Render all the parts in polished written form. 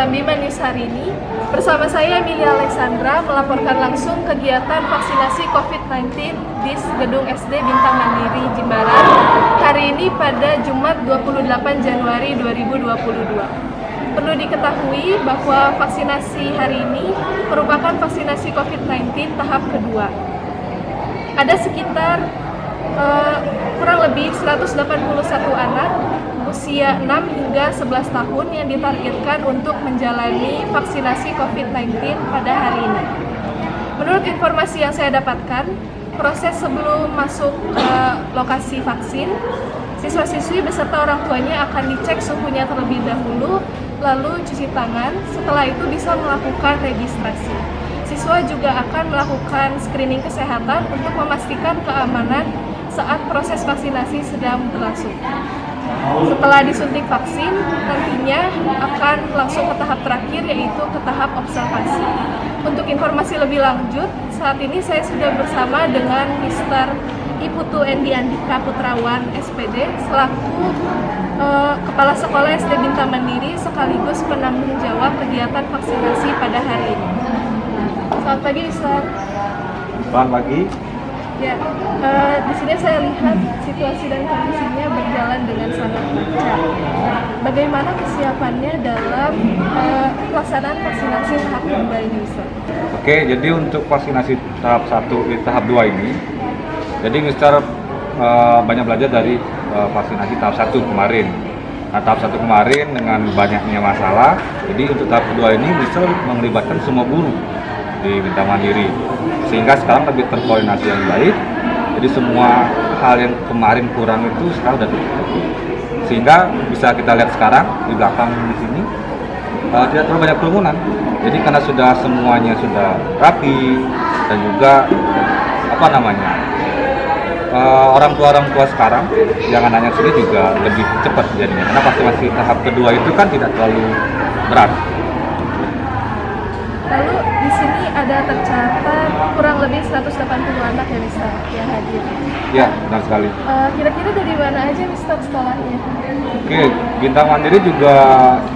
dalam Bima News hari ini. Bersama saya Emilia Alexandra melaporkan langsung kegiatan vaksinasi COVID-19 di Gedung SD Bintang Mandiri Jimbaran hari ini pada Jumat 28 Januari 2022. Perlu diketahui bahwa vaksinasi hari ini merupakan vaksinasi COVID-19 tahap kedua. Ada sekitar kurang lebih 181 anak usia 6 hingga 11 tahun yang ditargetkan untuk menjalani vaksinasi COVID-19 pada hari ini. Menurut informasi yang saya dapatkan, proses sebelum masuk ke lokasi vaksin, siswa-siswi beserta orang tuanya akan dicek suhunya terlebih dahulu, lalu cuci tangan, setelah itu bisa melakukan registrasi. Siswa juga akan melakukan screening kesehatan untuk memastikan keamanan saat proses vaksinasi sedang berlangsung. Setelah disuntik vaksin, nantinya akan langsung ke tahap terakhir, yaitu ke tahap observasi. Untuk informasi lebih lanjut, saat ini saya sudah bersama dengan Mr. Iputu Endi Andika Putrawan SPD selaku Kepala Sekolah SD Bintang Mandiri sekaligus penanggung jawab kegiatan vaksinasi pada hari ini. Selamat pagi, Mr. Selamat pagi. Ya, di sini saya lihat situasi dan kondisinya berjalan dengan sangat lancar. Bagaimana kesiapannya dalam pelaksanaan vaksinasi tahap kedua ini, Mister? Oke, jadi untuk vaksinasi tahap 1, tahap 2 ini, jadi Mister banyak belajar dari vaksinasi tahap 1 kemarin. Nah, tahap 1 kemarin dengan banyaknya masalah, jadi untuk tahap kedua ini Mister melibatkan semua guru di Bintang Mandiri, sehingga sekarang lebih terkoordinasi yang baik. Jadi semua hal yang kemarin kurang itu sekarang sudah terpenuhi, sehingga bisa kita lihat sekarang di belakang di sini tidak terlalu banyak kerumunan. Jadi karena sudah semuanya sudah rapi dan juga orang tua sekarang yang anaknya sini juga lebih cepat jadinya, karena vaksinasi tahap kedua itu kan tidak terlalu berat. Lalu di sini ada tercatat kurang lebih 180 anak ya, Mister, yang hadir. Ya, benar sekali. Kira-kira dari mana aja, Mister, sekolahnya? Oke, Bintang Mandiri juga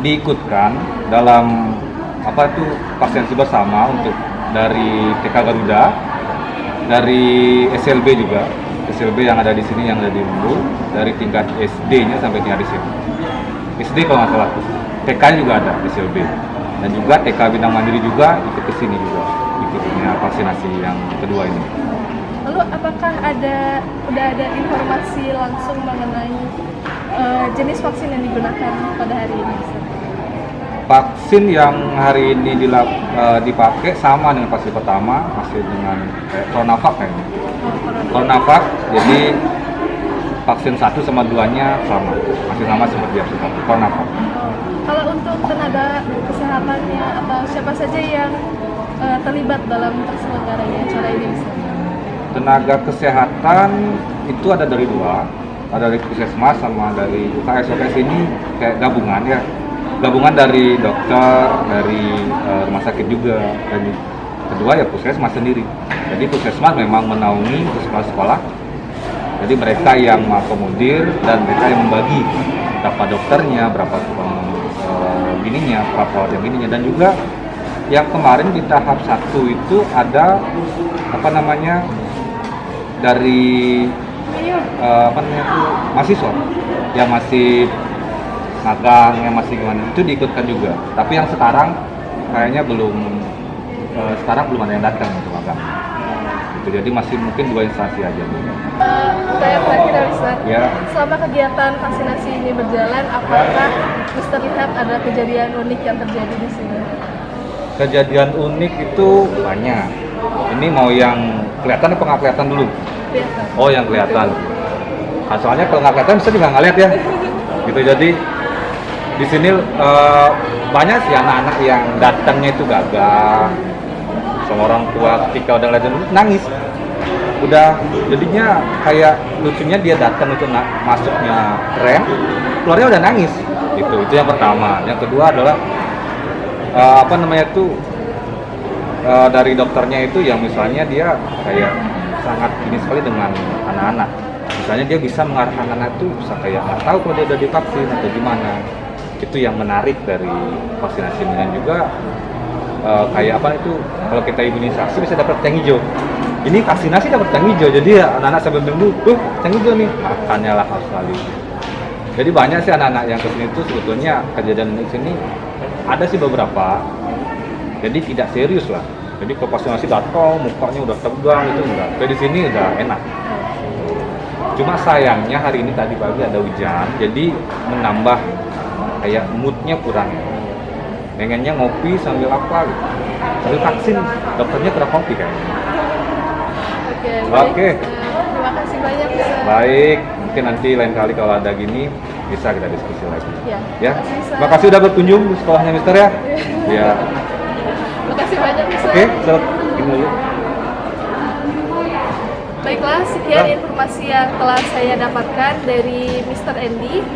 diikutkan dalam vaksinasi bersama untuk dari TK Garuda, dari SLB juga, SLB yang ada di sini, yang ada di Undu, dari tingkat SD-nya sampai tingkat SMP. SD kalau nggak salah, TK juga ada SLB. Dan juga TK Bintang Mandiri juga ikut ke sini juga, ikutnya vaksinasi yang kedua ini. Lalu apakah udah ada informasi langsung mengenai jenis vaksin yang digunakan pada hari ini? Vaksin yang hari ini dipakai sama dengan vaksin pertama, masih dengan Coronavac kayaknya. Coronavac, jadi vaksin 1 sama 2-nya sama, masih sama seperti vaksin Coronavac. Kalau untuk tenaga kesehatannya atau siapa saja yang terlibat dalam terselenggaranya acara ini, misalnya? Tenaga kesehatan itu ada dari 2, ada dari Puskesmas sama dari UKS ini kayak gabungan ya. Gabungan dari dokter, dari rumah sakit juga, dan kedua ya Puskesmas sendiri. Jadi Puskesmas memang menaungi Puskesmas sekolah. Jadi mereka yang mengakomodir dan mereka yang membagi berapa dokternya, berapa perawat yang ininya, dan juga yang kemarin di tahap 1 itu ada dari mahasiswa yang masih magang, yang masih gimana, itu diikutkan juga. Tapi yang sekarang kayaknya belum ada yang datang untuk magang. Jadi masih mungkin 2 instansi aja. Saya terakhir, Mister. Ya. Selama kegiatan vaksinasi ini berjalan, apakah Mister lihat ada kejadian unik yang terjadi di sini? Kejadian unik itu banyak. Ini mau yang kelihatan apa nggak kelihatan dulu? Kelihatan. Oh, yang kelihatan. Nah, soalnya kalau nggak kelihatan bisa juga nggak lihat ya. Gitu, jadi di sini banyak sih anak-anak yang datangnya itu gagah. Sama orang tua ketika udah ngeliatin nangis, udah jadinya kayak lucunya dia datang itu masuknya rem, keluarnya udah nangis, itu yang pertama. Yang kedua adalah dari dokternya itu yang misalnya dia kayak sangat ini sekali dengan anak-anak, misalnya dia bisa mengarahkan anak itu bisa kayak nggak tahu kalau dia udah divaksin atau gimana. Itu yang menarik dari vaksinasi ini. Dan juga kayak apa itu, kalau kita imunisasi bisa dapat kacang hijau. Ini vaksinasi dapat kacang hijau, jadi ya anak-anak sambil menunggu, tuh kacang hijau nih, makannya lah harus sekali. Jadi banyak sih anak-anak yang kesini tuh sebetulnya kejadian di sini ada sih beberapa, jadi tidak serius lah. Jadi kalau vaksinasi datang mukanya udah tegang itu enggak, tapi di sini udah enak. Cuma sayangnya hari ini tadi pagi ada hujan, jadi menambah kayak moodnya kurang. Pengennya ngopi sambil apa gitu, sambil vaksin, dokternya kurang kopi kayaknya. Oke. Oke. Terima kasih banyak, Ustaz. Baik, mungkin nanti lain kali kalau ada gini bisa kita diskusi lagi. Ya. Ya, Ustaz. terima kasih udah berkunjung di sekolahnya Mister ya. Ya, Terima kasih banyak, Ustaz. oke, selamat ini dulu. Baiklah, sekian informasi yang telah saya dapatkan dari Mr. Andy.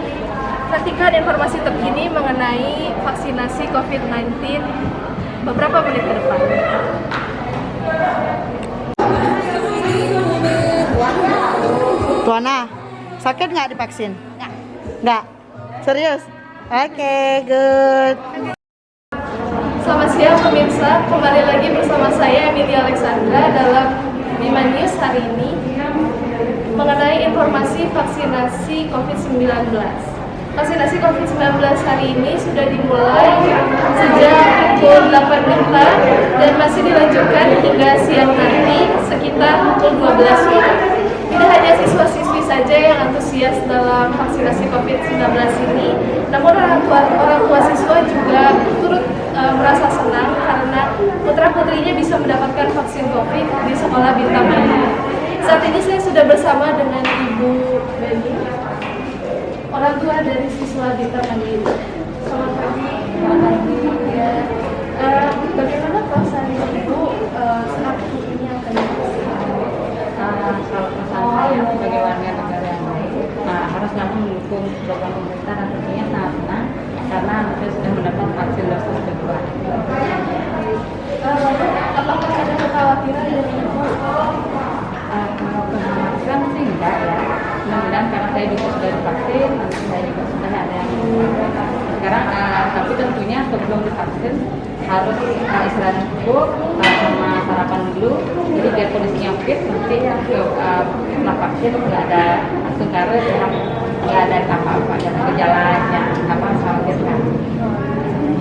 Nantikan informasi terkini mengenai vaksinasi COVID-19 beberapa menit ke depan. Tuana, sakit nggak divaksin? Nggak. Serius? Oke, good. Selamat siang pemirsa, kembali lagi bersama saya Emilia Alexandra dalam Bima News hari ini mengenai informasi vaksinasi COVID-19. Vaksinasi COVID-19 hari ini sudah dimulai sejak pukul 8 WITA dan masih dilanjutkan hingga siang nanti sekitar pukul 12 WITA. Tidak hanya siswa-siswi saja yang antusias dalam vaksinasi COVID-19 ini, namun orang tua siswa juga turut merasa senang karena putra-putrinya bisa mendapatkan vaksin COVID di sekolah Bintang Mandiri. Saat ini saya sudah bersama dengan Ibu Beni, orang tua dari siswa Bintang Mandiri. Selamat pagi. Selamat pagi. Ya. Bagaimana perasaan Ibu saat ini akan divaksin? Kalau pesan saya sebagai warga negara yang baik, harus langsung mendukung program pemerintah dan tentunya sangat senang karena saya sudah mendapat vaksin dosis kedua. Apakah ada kekhawatiran dari Ibu? Kalau kekhawatiran sih enggak ya. Mudah-mudahan karena saya juga sudah divaksin, nanti saya juga sudah ada yang sekarang. Tapi tentunya sebelum divaksin harus istirahat cukup, sama sarapan dulu. Jadi biar kondisinya fit, nanti setelah vaksin nggak ada langsung karena nggak ada apa-apa, nggak ada gejala yang khawatirkan.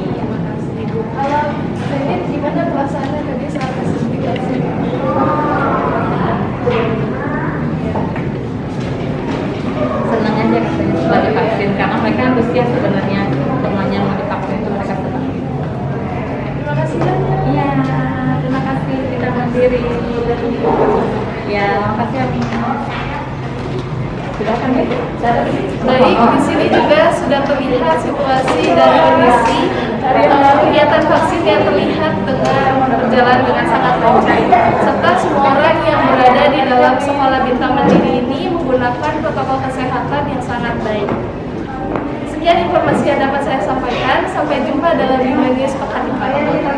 Terima kasih Ibu. Kalau Beni, gimana perasaannya tadi saat vaksin? Senang aja katanya setelah divaksin karena mereka antusias sebenarnya temannya mau divaksin itu mereka senang. Terima kasih banyak. Iya, terima kasih Bintang Mandiri. Ya, terima kasih Ami. Silakan ya. Baik, di sini juga sudah terlihat situasi dan kondisi kegiatan vaksin yang terlihat dengan berjalan dengan sangat lancar, serta semua orang yang berada di dalam sekolah Bintang Mandiri ini menggunakan protokol kesehatan yang sangat baik. Sekian informasi yang dapat saya sampaikan. Sampai jumpa dalam Bima News pekan depan.